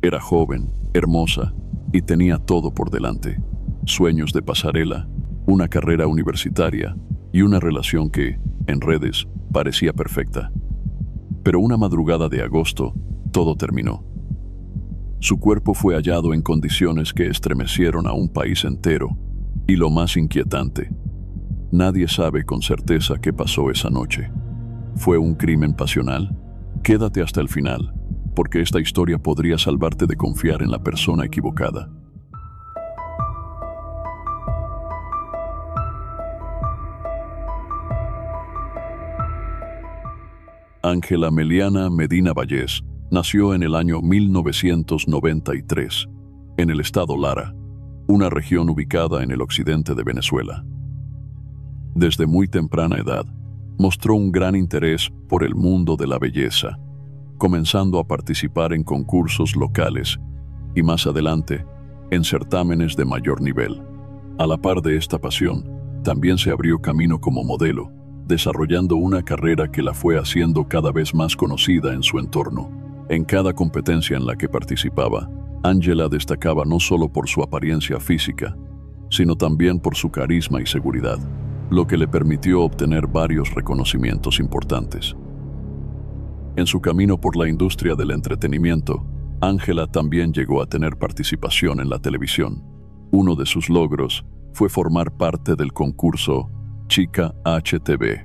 Era joven, hermosa y tenía todo por delante. Sueños de pasarela, una carrera universitaria y una relación que, en redes, parecía perfecta. Pero una madrugada de agosto, todo terminó. Su cuerpo fue hallado en condiciones que estremecieron a un país entero, y lo más inquietante, nadie sabe con certeza qué pasó esa noche. ¿Fue un crimen pasional? Quédate hasta el final, porque esta historia podría salvarte de confiar en la persona equivocada. Ángela Meliana Medina Vallés nació en el año 1993, en el estado Lara, una región ubicada en el occidente de Venezuela. Desde muy temprana edad, mostró un gran interés por el mundo de la belleza, comenzando a participar en concursos locales y más adelante en certámenes de mayor nivel. A la par de esta pasión, también se abrió camino como modelo, desarrollando una carrera que la fue haciendo cada vez más conocida en su entorno. En cada competencia en la que participaba, Ángela destacaba no solo por su apariencia física, sino también por su carisma y seguridad, lo que le permitió obtener varios reconocimientos importantes. En su camino por la industria del entretenimiento, Ángela también llegó a tener participación en la televisión. Uno de sus logros fue formar parte del concurso Chica HTV,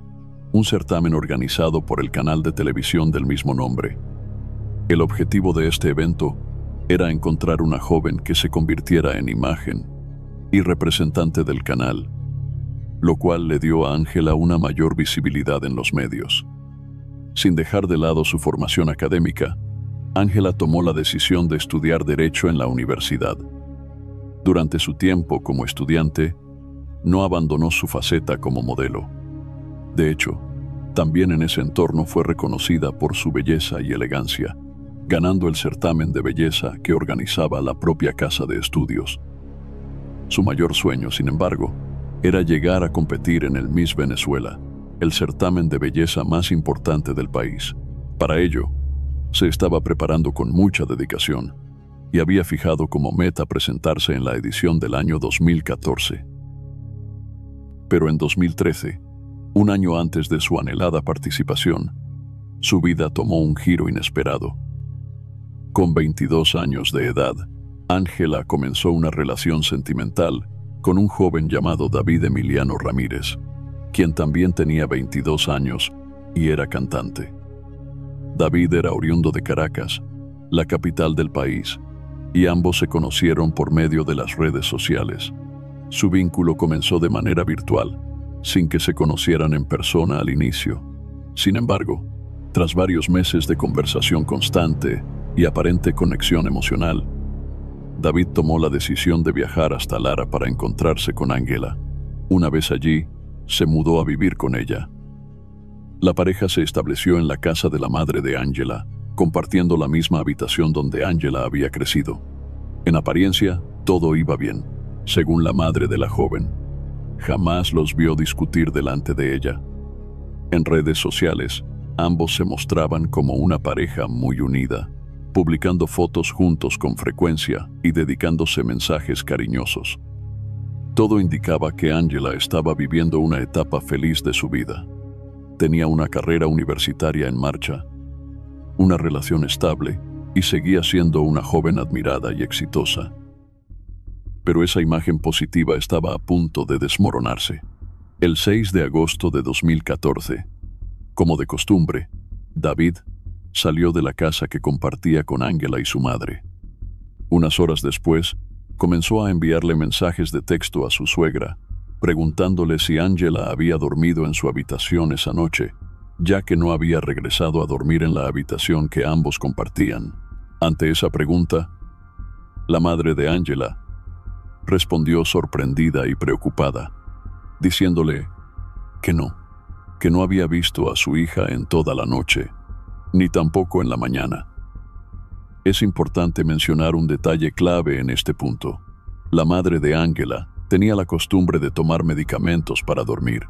un certamen organizado por el canal de televisión del mismo nombre. El objetivo de este evento era encontrar una joven que se convirtiera en imagen y representante del canal, lo cual le dio a Ángela una mayor visibilidad en los medios. Sin dejar de lado su formación académica, Ángela tomó la decisión de estudiar Derecho en la universidad. Durante su tiempo como estudiante, no abandonó su faceta como modelo. De hecho, también en ese entorno fue reconocida por su belleza y elegancia, ganando el certamen de belleza que organizaba la propia casa de estudios. Su mayor sueño, sin embargo, era llegar a competir en el Miss Venezuela, el certamen de belleza más importante del país. Para ello, se estaba preparando con mucha dedicación y había fijado como meta presentarse en la edición del año 2014. Pero en 2013, un año antes de su anhelada participación, su vida tomó un giro inesperado. Con 22 años de edad, Ángela comenzó una relación sentimental con un joven llamado David Emiliano Ramírez, quien también tenía 22 años y era cantante. David era oriundo de Caracas, la capital del país, y ambos se conocieron por medio de las redes sociales. Su vínculo comenzó de manera virtual, sin que se conocieran en persona al inicio. Sin embargo, tras varios meses de conversación constante y aparente conexión emocional, David tomó la decisión de viajar hasta Lara para encontrarse con Ángela. Una vez allí, se mudó a vivir con ella. La pareja se estableció en la casa de la madre de Ángela, compartiendo la misma habitación donde Ángela había crecido. En apariencia, todo iba bien, según la madre de la joven. Jamás los vio discutir delante de ella. En redes sociales, ambos se mostraban como una pareja muy unida, publicando fotos juntos con frecuencia y dedicándose mensajes cariñosos. Todo indicaba que Ángela estaba viviendo una etapa feliz de su vida. Tenía una carrera universitaria en marcha, una relación estable y seguía siendo una joven admirada y exitosa. Pero esa imagen positiva estaba a punto de desmoronarse. El 6 de agosto de 2014, como de costumbre, David salió de la casa que compartía con Ángela y su madre. Unas horas después, comenzó a enviarle mensajes de texto a su suegra, preguntándole si Ángela había dormido en su habitación esa noche, ya que no había regresado a dormir en la habitación que ambos compartían. Ante esa pregunta, la madre de Ángela respondió sorprendida y preocupada, diciéndole que no había visto a su hija en toda la noche, ni tampoco en la mañana. Es importante mencionar un detalle clave en este punto. La madre de Ángela tenía la costumbre de tomar medicamentos para dormir,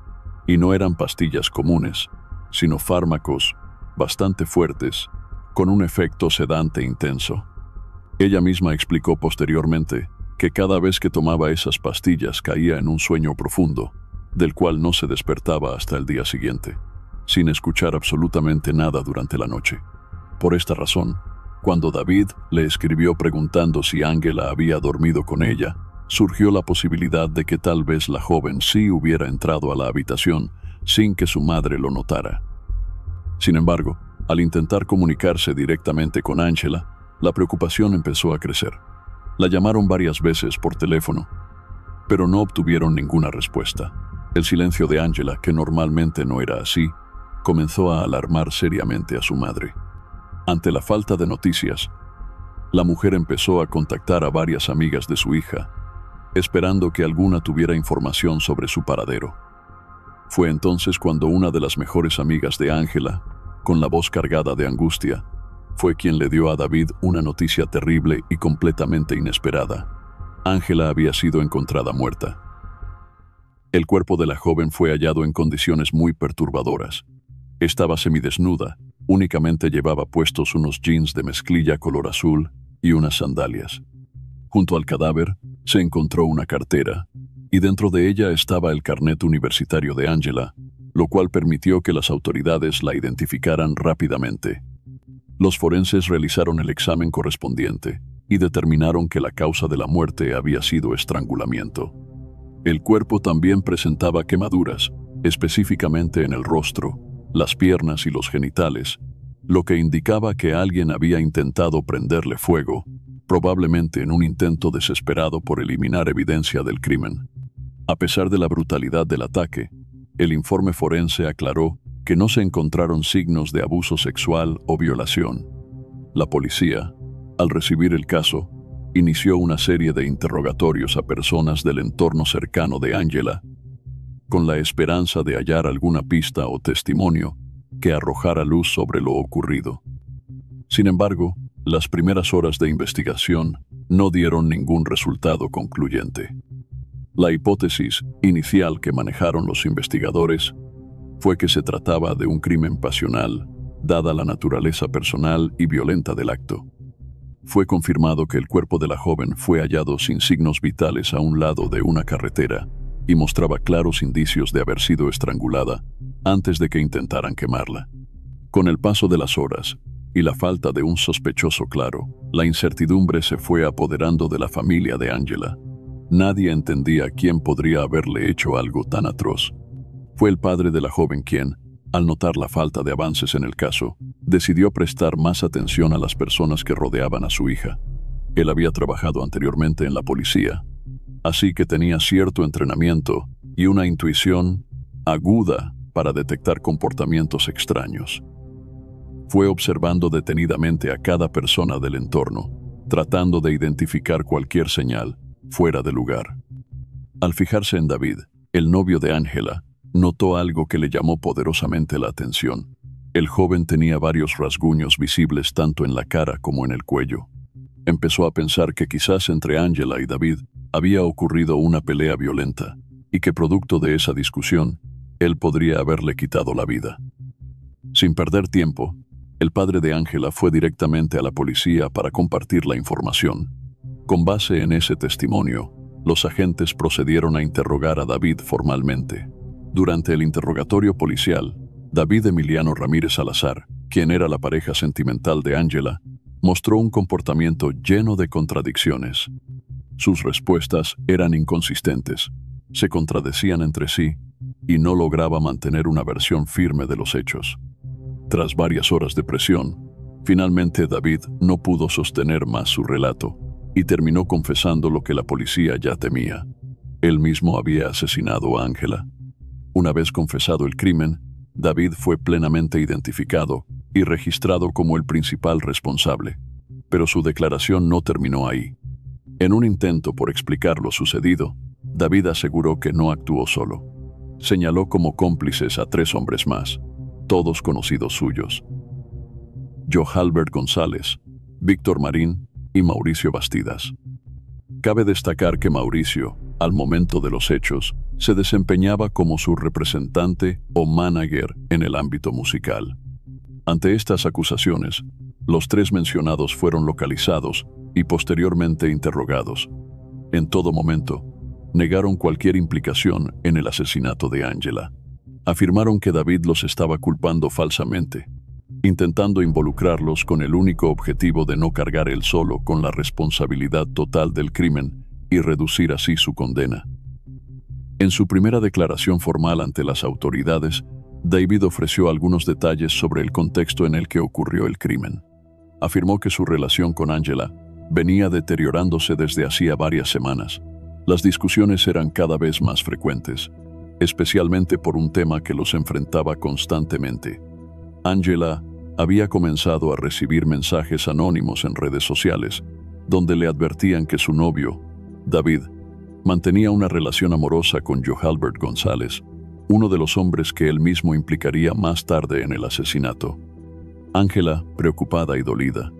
y no eran pastillas comunes, sino fármacos bastante fuertes, con un efecto sedante intenso. Ella misma explicó posteriormente que cada vez que tomaba esas pastillas caía en un sueño profundo, del cual no se despertaba hasta el día siguiente, sin escuchar absolutamente nada durante la noche. Por esta razón, cuando David le escribió preguntando si Ángela había dormido con ella, surgió la posibilidad de que tal vez la joven sí hubiera entrado a la habitación sin que su madre lo notara. Sin embargo, al intentar comunicarse directamente con Ángela, la preocupación empezó a crecer. La llamaron varias veces por teléfono, pero no obtuvieron ninguna respuesta. El silencio de Ángela, que normalmente no era así, comenzó a alarmar seriamente a su madre. Ante la falta de noticias, la mujer empezó a contactar a varias amigas de su hija, esperando que alguna tuviera información sobre su paradero. Fue entonces cuando una de las mejores amigas de Ángela, con la voz cargada de angustia, fue quien le dio a David una noticia terrible y completamente inesperada. Ángela había sido encontrada muerta. El cuerpo de la joven fue hallado en condiciones muy perturbadoras. Estaba semidesnuda, únicamente llevaba puestos unos jeans de mezclilla color azul y unas sandalias. Junto al cadáver se encontró una cartera, y dentro de ella estaba el carnet universitario de Ángela, lo cual permitió que las autoridades la identificaran rápidamente. Los forenses realizaron el examen correspondiente y determinaron que la causa de la muerte había sido estrangulamiento. El cuerpo también presentaba quemaduras, específicamente en el rostro, las piernas y los genitales, lo que indicaba que alguien había intentado prenderle fuego, probablemente en un intento desesperado por eliminar evidencia del crimen. A pesar de la brutalidad del ataque, el informe forense aclaró que no se encontraron signos de abuso sexual o violación. La policía, al recibir el caso, inició una serie de interrogatorios a personas del entorno cercano de Ángela, con la esperanza de hallar alguna pista o testimonio que arrojara luz sobre lo ocurrido. Sin embargo, las primeras horas de investigación no dieron ningún resultado concluyente. La hipótesis inicial que manejaron los investigadores fue que se trataba de un crimen pasional, dada la naturaleza personal y violenta del acto. Fue confirmado que el cuerpo de la joven fue hallado sin signos vitales a un lado de una carretera y mostraba claros indicios de haber sido estrangulada antes de que intentaran quemarla. Con el paso de las horas y la falta de un sospechoso claro, la incertidumbre se fue apoderando de la familia de Ángela. Nadie entendía quién podría haberle hecho algo tan atroz. Fue el padre de la joven quien, al notar la falta de avances en el caso, decidió prestar más atención a las personas que rodeaban a su hija. Él había trabajado anteriormente en la policía, así que tenía cierto entrenamiento y una intuición aguda para detectar comportamientos extraños. Fue observando detenidamente a cada persona del entorno, tratando de identificar cualquier señal fuera de lugar. Al fijarse en David, el novio de Ángela, notó algo que le llamó poderosamente la atención. El joven tenía varios rasguños visibles tanto en la cara como en el cuello. Empezó a pensar que quizás entre Ángela y David había ocurrido una pelea violenta y que producto de esa discusión, él podría haberle quitado la vida. Sin perder tiempo, el padre de Ángela fue directamente a la policía para compartir la información. Con base en ese testimonio, los agentes procedieron a interrogar a David formalmente. Durante el interrogatorio policial, David Emiliano Ramírez Salazar, quien era la pareja sentimental de Ángela, mostró un comportamiento lleno de contradicciones. Sus respuestas eran inconsistentes, se contradecían entre sí y no lograba mantener una versión firme de los hechos. Tras varias horas de presión, finalmente David no pudo sostener más su relato y terminó confesando lo que la policía ya temía. Él mismo había asesinado a Ángela. Una vez confesado el crimen, David fue plenamente identificado y registrado como el principal responsable, pero su declaración no terminó ahí. En un intento por explicar lo sucedido, David aseguró que no actuó solo. Señaló como cómplices a 3 hombres más, todos conocidos suyos: Johalbert González, Víctor Marín y Mauricio Bastidas. Cabe destacar que Mauricio, al momento de los hechos, se desempeñaba como su representante o manager en el ámbito musical. Ante estas acusaciones, Los tres mencionados fueron localizados y posteriormente interrogados. En todo momento, negaron cualquier implicación en el asesinato de Angela. Afirmaron que David los estaba culpando falsamente, intentando involucrarlos con el único objetivo de no cargar él solo con la responsabilidad total del crimen y reducir así su condena. En su primera declaración formal ante las autoridades, David ofreció algunos detalles sobre el contexto en el que ocurrió el crimen. Afirmó que su relación con Angela venía deteriorándose desde hacía varias semanas. Las discusiones eran cada vez más frecuentes, especialmente por un tema que los enfrentaba constantemente. Angela había comenzado a recibir mensajes anónimos en redes sociales, donde le advertían que su novio, David, mantenía una relación amorosa con Johalbert González, uno de los hombres que él mismo implicaría más tarde en el asesinato. Angela, preocupada y dolida,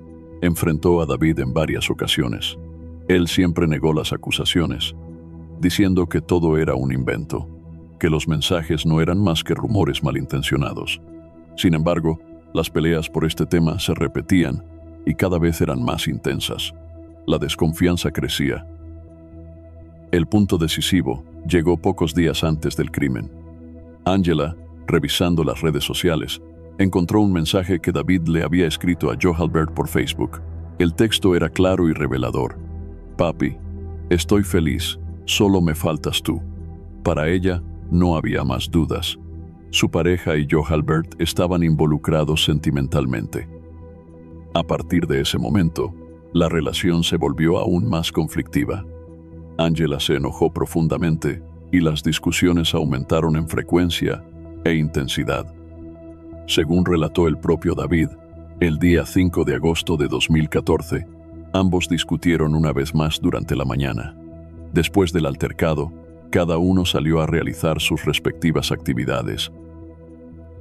enfrentó a David en varias ocasiones. Él siempre negó las acusaciones, diciendo que todo era un invento, que los mensajes no eran más que rumores malintencionados. Sin embargo, las peleas por este tema se repetían y cada vez eran más intensas. La desconfianza crecía. El punto decisivo llegó pocos días antes del crimen. Angela, revisando las redes sociales, encontró un mensaje que David le había escrito a Johalbert por Facebook. El texto era claro y revelador. «Papi, estoy feliz, solo me faltas tú». Para ella, no había más dudas. Su pareja y Johalbert estaban involucrados sentimentalmente. A partir de ese momento, la relación se volvió aún más conflictiva. Angela se enojó profundamente y las discusiones aumentaron en frecuencia e intensidad. Según relató el propio David, el día 5 de agosto de 2014, ambos discutieron una vez más durante la mañana. Después del altercado, cada uno salió a realizar sus respectivas actividades.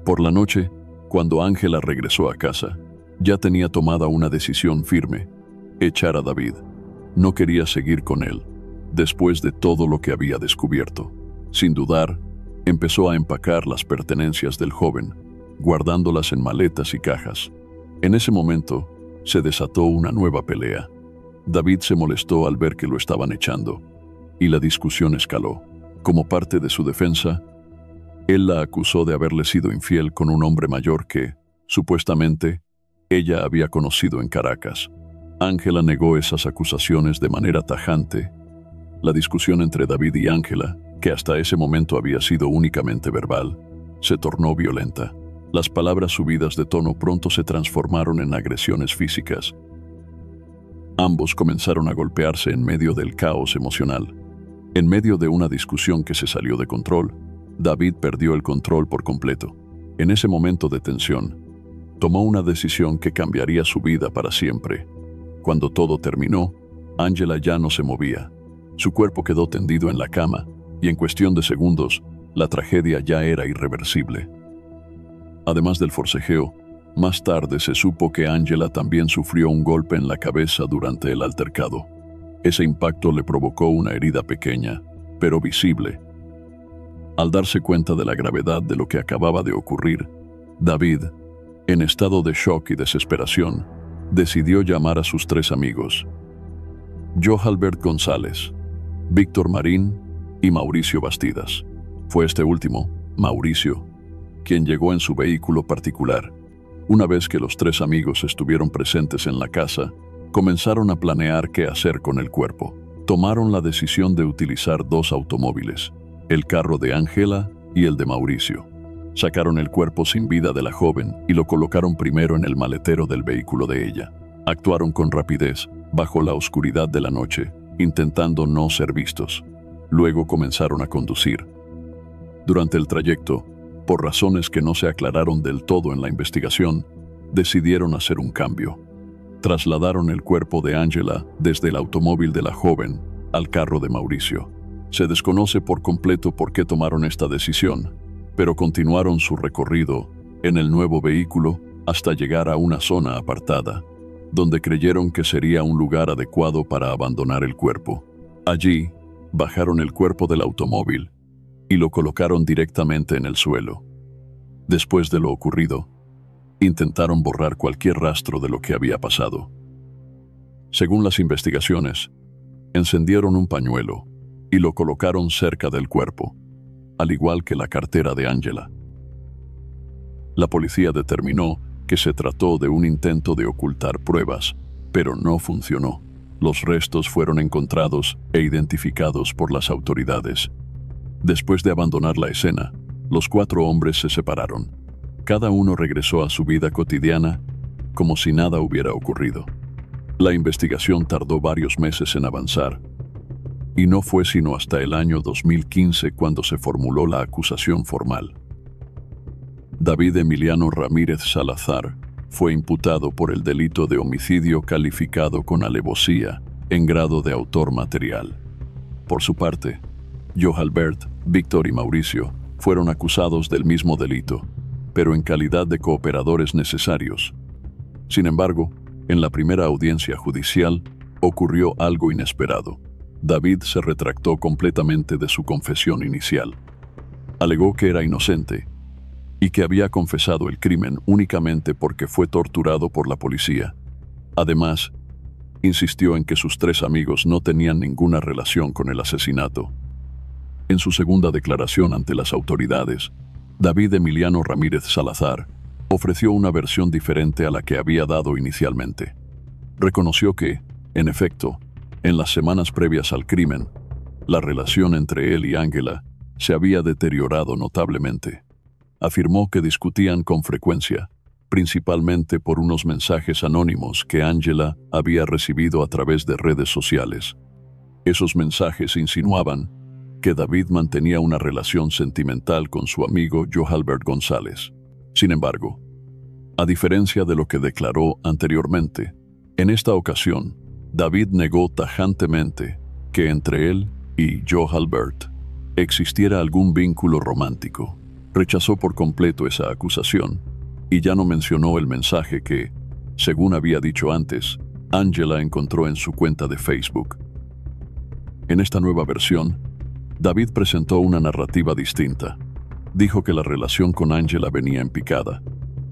Por la noche, cuando Angela regresó a casa, ya tenía tomada una decisión firme: echar a David. No quería seguir con él, después de todo lo que había descubierto. Sin dudar, empezó a empacar las pertenencias del joven, guardándolas en maletas y cajas. En ese momento, se desató una nueva pelea. David se molestó al ver que lo estaban echando, y la discusión escaló. Como parte de su defensa, él la acusó de haberle sido infiel con un hombre mayor que, supuestamente, ella había conocido en Caracas. Angela negó esas acusaciones de manera tajante. La discusión entre David y Angela, que hasta ese momento había sido únicamente verbal, se tornó violenta. Las palabras subidas de tono pronto se transformaron en agresiones físicas. Ambos comenzaron a golpearse en medio del caos emocional. En medio de una discusión que se salió de control, David perdió el control por completo. En ese momento de tensión, tomó una decisión que cambiaría su vida para siempre. Cuando todo terminó, Angela ya no se movía. Su cuerpo quedó tendido en la cama, y en cuestión de segundos, la tragedia ya era irreversible. Además del forcejeo, más tarde se supo que Angela también sufrió un golpe en la cabeza durante el altercado. Ese impacto le provocó una herida pequeña, pero visible. Al darse cuenta de la gravedad de lo que acababa de ocurrir, David, en estado de shock y desesperación, decidió llamar a sus tres amigos: Johalbert González, Víctor Marín y Mauricio Bastidas. Fue este último, Mauricio, quien llegó en su vehículo particular. Una vez que los tres amigos estuvieron presentes en la casa, comenzaron a planear qué hacer con el cuerpo. Tomaron la decisión de utilizar dos automóviles, el carro de Angela y el de Mauricio. Sacaron el cuerpo sin vida de la joven y lo colocaron primero en el maletero del vehículo de ella. Actuaron con rapidez, bajo la oscuridad de la noche, intentando no ser vistos. Luego comenzaron a conducir. Durante el trayecto, por razones que no se aclararon del todo en la investigación, decidieron hacer un cambio. Trasladaron el cuerpo de Angela desde el automóvil de la joven al carro de Mauricio. Se desconoce por completo por qué tomaron esta decisión, pero continuaron su recorrido en el nuevo vehículo hasta llegar a una zona apartada, donde creyeron que sería un lugar adecuado para abandonar el cuerpo. Allí, bajaron el cuerpo del automóvil y lo colocaron directamente en el suelo. Después de lo ocurrido, Intentaron borrar cualquier rastro de lo que había pasado. Según las investigaciones, encendieron un pañuelo y lo colocaron cerca del cuerpo, al igual que la cartera de Angela. La policía determinó que se trató de un intento de ocultar pruebas, pero no funcionó. Los restos fueron encontrados e identificados por las autoridades. Después de abandonar la escena, los 4 hombres se separaron. Cada uno regresó a su vida cotidiana como si nada hubiera ocurrido. La investigación tardó varios meses en avanzar, y no fue sino hasta el año 2015 cuando se formuló la acusación formal. David Emiliano Ramírez Salazar fue imputado por el delito de homicidio calificado con alevosía en grado de autor material. Por su parte, Johalbert, Víctor y Mauricio fueron acusados del mismo delito, pero en calidad de cooperadores necesarios. Sin embargo, en la primera audiencia judicial ocurrió algo inesperado. David se retractó completamente de su confesión inicial. Alegó que era inocente y que había confesado el crimen únicamente porque fue torturado por la policía. Además, insistió en que sus 3 amigos no tenían ninguna relación con el asesinato. En su segunda declaración ante las autoridades, David Emiliano Ramírez Salazar ofreció una versión diferente a la que había dado inicialmente. Reconoció que, en efecto, en las semanas previas al crimen, la relación entre él y Ángela se había deteriorado notablemente. Afirmó que discutían con frecuencia, principalmente por unos mensajes anónimos que Ángela había recibido a través de redes sociales. Esos mensajes insinuaban que David mantenía una relación sentimental con su amigo Johalbert González. Sin embargo, a diferencia de lo que declaró anteriormente, en esta ocasión, David negó tajantemente que entre él y Johalbert existiera algún vínculo romántico. Rechazó por completo esa acusación y ya no mencionó el mensaje que, según había dicho antes, Ángela encontró en su cuenta de Facebook. En esta nueva versión, David presentó una narrativa distinta. Dijo que la relación con Ángela venía en picada,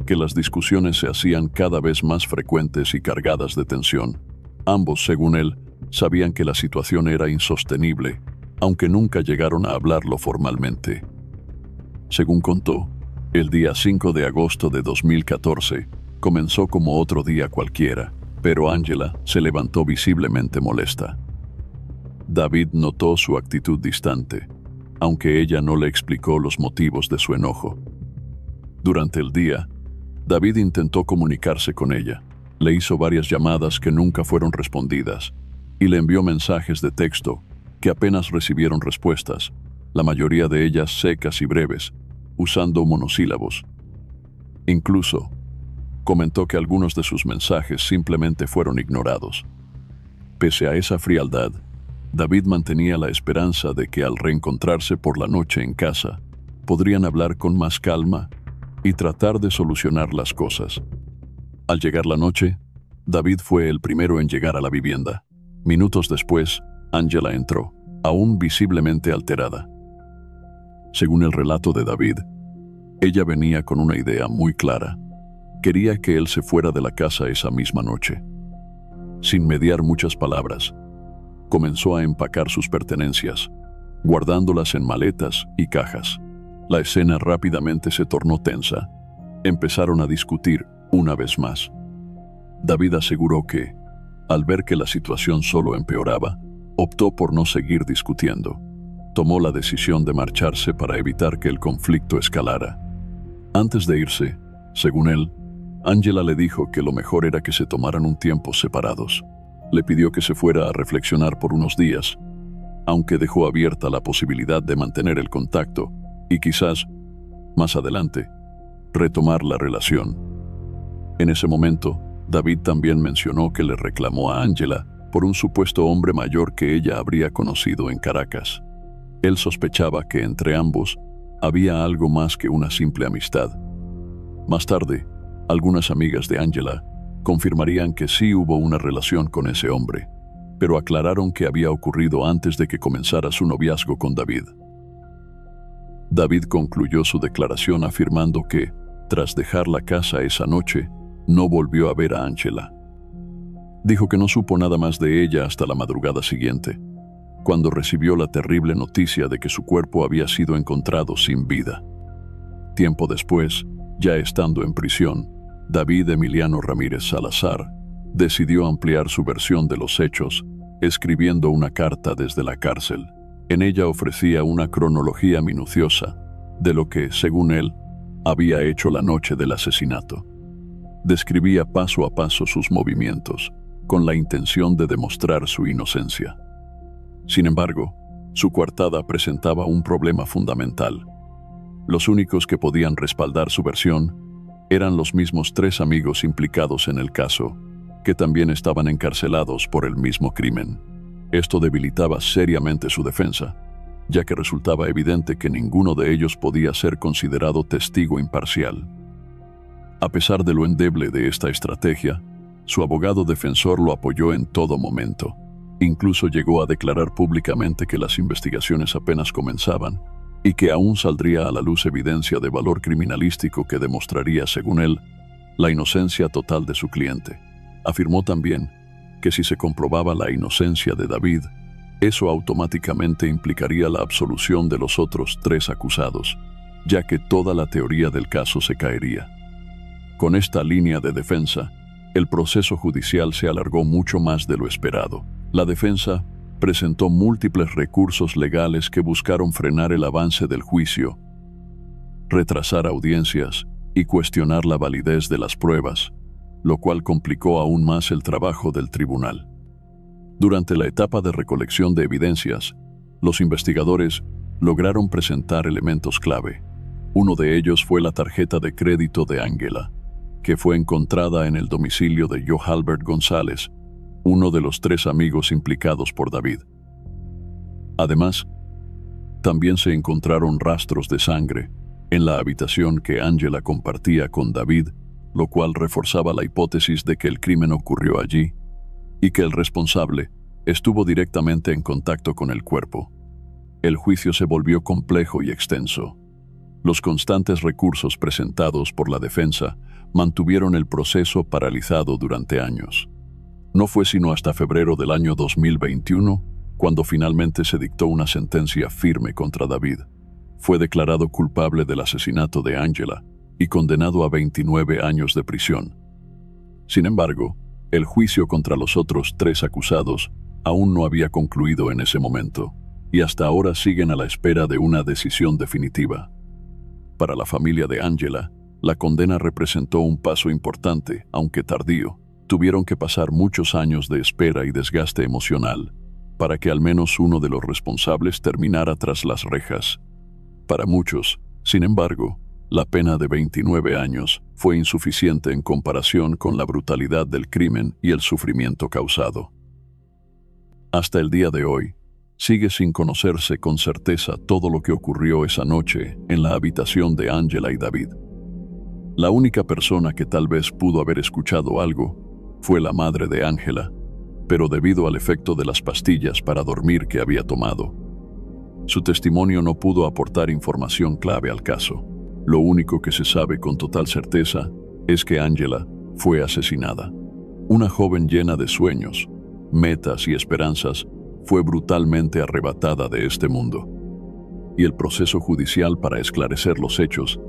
que las discusiones se hacían cada vez más frecuentes y cargadas de tensión. Ambos, según él, sabían que la situación era insostenible, aunque nunca llegaron a hablarlo formalmente. Según contó, el día 5 de agosto de 2014 comenzó como otro día cualquiera, pero Ángela se levantó visiblemente molesta. David notó su actitud distante, aunque ella no le explicó los motivos de su enojo. Durante el día, David intentó comunicarse con ella. Le hizo varias llamadas que nunca fueron respondidas y le envió mensajes de texto que apenas recibieron respuestas, la mayoría de ellas secas y breves, usando monosílabos. Incluso, comentó que algunos de sus mensajes simplemente fueron ignorados. Pese a esa frialdad, David mantenía la esperanza de que al reencontrarse por la noche en casa, podrían hablar con más calma y tratar de solucionar las cosas. Al llegar la noche, David fue el primero en llegar a la vivienda. Minutos después, Ángela entró, aún visiblemente alterada. Según el relato de David, ella venía con una idea muy clara. Quería que él se fuera de la casa esa misma noche. Sin mediar muchas palabras, comenzó a empacar sus pertenencias, guardándolas en maletas y cajas. La escena rápidamente se tornó tensa. Empezaron a discutir una vez más. David aseguró que, al ver que la situación solo empeoraba, optó por no seguir discutiendo. Tomó la decisión de marcharse para evitar que el conflicto escalara. Antes de irse, según él, Ángela le dijo que lo mejor era que se tomaran un tiempo separados. Le pidió que se fuera a reflexionar por unos días, aunque dejó abierta la posibilidad de mantener el contacto y quizás, más adelante, retomar la relación. En ese momento, David también mencionó que le reclamó a Ángela por un supuesto hombre mayor que ella habría conocido en Caracas. Él sospechaba que entre ambos había algo más que una simple amistad. Más tarde, algunas amigas de Ángela confirmarían que sí hubo una relación con ese hombre, pero aclararon que había ocurrido antes de que comenzara su noviazgo con David. David concluyó su declaración afirmando que, Tras dejar la casa esa noche, no volvió a ver a Angela. Dijo que no supo nada más de ella hasta la madrugada siguiente, cuando recibió la terrible noticia de que su cuerpo había sido encontrado sin vida. Tiempo después, ya estando en prisión, David Emiliano Ramírez Salazar decidió ampliar su versión de los hechos, escribiendo una carta desde la cárcel. En ella ofrecía una cronología minuciosa de lo que, según él, había hecho la noche del asesinato. Describía paso a paso sus movimientos, con la intención de demostrar su inocencia. Sin embargo, su coartada presentaba un problema fundamental. Los únicos que podían respaldar su versión eran los mismos 3 amigos implicados en el caso, que también estaban encarcelados por el mismo crimen. Esto debilitaba seriamente su defensa, ya que resultaba evidente que ninguno de ellos podía ser considerado testigo imparcial. A pesar de lo endeble de esta estrategia, su abogado defensor lo apoyó en todo momento. Incluso llegó a declarar públicamente que las investigaciones apenas comenzaban y que aún saldría a la luz evidencia de valor criminalístico que demostraría, según él, la inocencia total de su cliente. Afirmó también que si se comprobaba la inocencia de David, eso automáticamente implicaría la absolución de los otros 3 acusados, ya que toda la teoría del caso se caería. Con esta línea de defensa, el proceso judicial se alargó mucho más de lo esperado. La defensa presentó múltiples recursos legales que buscaron frenar el avance del juicio, retrasar audiencias y cuestionar la validez de las pruebas, lo cual complicó aún más el trabajo del tribunal. Durante la etapa de recolección de evidencias, los investigadores lograron presentar elementos clave. Uno de ellos fue la tarjeta de crédito de Angela, que fue encontrada en el domicilio de Johalbert González, uno de los 3 amigos implicados por David. Además, también se encontraron rastros de sangre en la habitación que Angela compartía con David, lo cual reforzaba la hipótesis de que el crimen ocurrió allí y que el responsable estuvo directamente en contacto con el cuerpo. El juicio se volvió complejo y extenso. Los constantes recursos presentados por la defensa mantuvieron el proceso paralizado durante años. No fue sino hasta febrero del año 2021 cuando finalmente se dictó una sentencia firme contra David. Fue declarado culpable del asesinato de Angela y condenado a 29 años de prisión. Sin embargo, el juicio contra los otros 3 acusados aún no había concluido en ese momento, y hasta ahora siguen a la espera de una decisión definitiva. Para la familia de Angela, la condena representó un paso importante, aunque tardío. Tuvieron que pasar muchos años de espera y desgaste emocional para que al menos uno de los responsables terminara tras las rejas. Para muchos, sin embargo, la pena de 29 años fue insuficiente en comparación con la brutalidad del crimen y el sufrimiento causado. Hasta el día de hoy, sigue sin conocerse con certeza todo lo que ocurrió esa noche en la habitación de Angela y David. La única persona que tal vez pudo haber escuchado algo fue la madre de Angela, pero debido al efecto de las pastillas para dormir que había tomado, su testimonio no pudo aportar información clave al caso. Lo único que se sabe con total certeza es que Angela fue asesinada. Una joven llena de sueños, metas y esperanzas fue brutalmente arrebatada de este mundo. Y el proceso judicial para esclarecer los hechos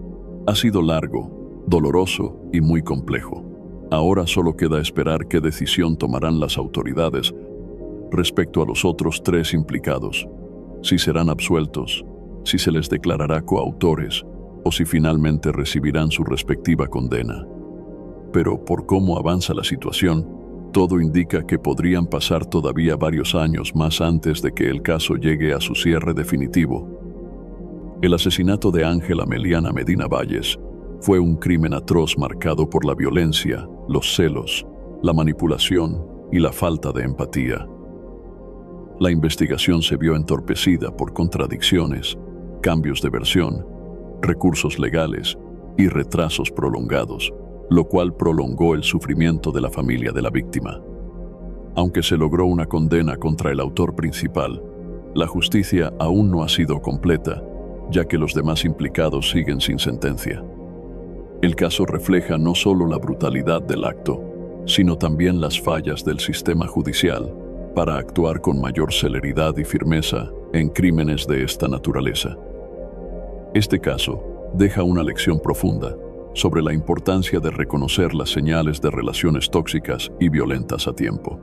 ha sido largo, doloroso y muy complejo. Ahora solo queda esperar qué decisión tomarán las autoridades respecto a los otros 3 implicados, si serán absueltos, si se les declarará coautores o si finalmente recibirán su respectiva condena. Pero por cómo avanza la situación, todo indica que podrían pasar todavía varios años más antes de que el caso llegue a su cierre definitivo. El asesinato de Ángela Meliana Medina Valles fue un crimen atroz marcado por la violencia, los celos, la manipulación y la falta de empatía. La investigación se vio entorpecida por contradicciones, cambios de versión, recursos legales y retrasos prolongados, lo cual prolongó el sufrimiento de la familia de la víctima. Aunque se logró una condena contra el autor principal, la justicia aún no ha sido completa, ya que los demás implicados siguen sin sentencia. El caso refleja no solo la brutalidad del acto, sino también las fallas del sistema judicial para actuar con mayor celeridad y firmeza en crímenes de esta naturaleza. Este caso deja una lección profunda sobre la importancia de reconocer las señales de relaciones tóxicas y violentas a tiempo.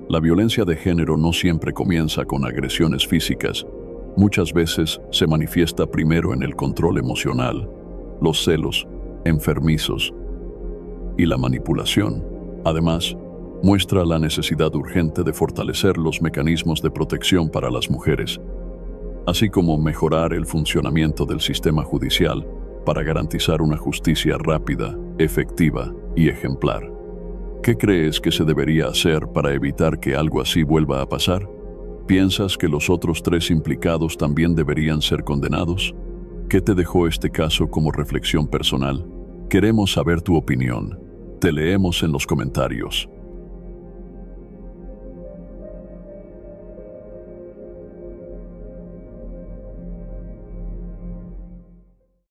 La violencia de género no siempre comienza con agresiones físicas. Muchas veces se manifiesta primero en el control emocional, los celos enfermizos y la manipulación. Además, muestra la necesidad urgente de fortalecer los mecanismos de protección para las mujeres, así como mejorar el funcionamiento del sistema judicial para garantizar una justicia rápida, efectiva y ejemplar. ¿Qué crees que se debería hacer para evitar que algo así vuelva a pasar? ¿Piensas que los otros 3 implicados también deberían ser condenados? ¿Qué te dejó este caso como reflexión personal? Queremos saber tu opinión. Te leemos en los comentarios.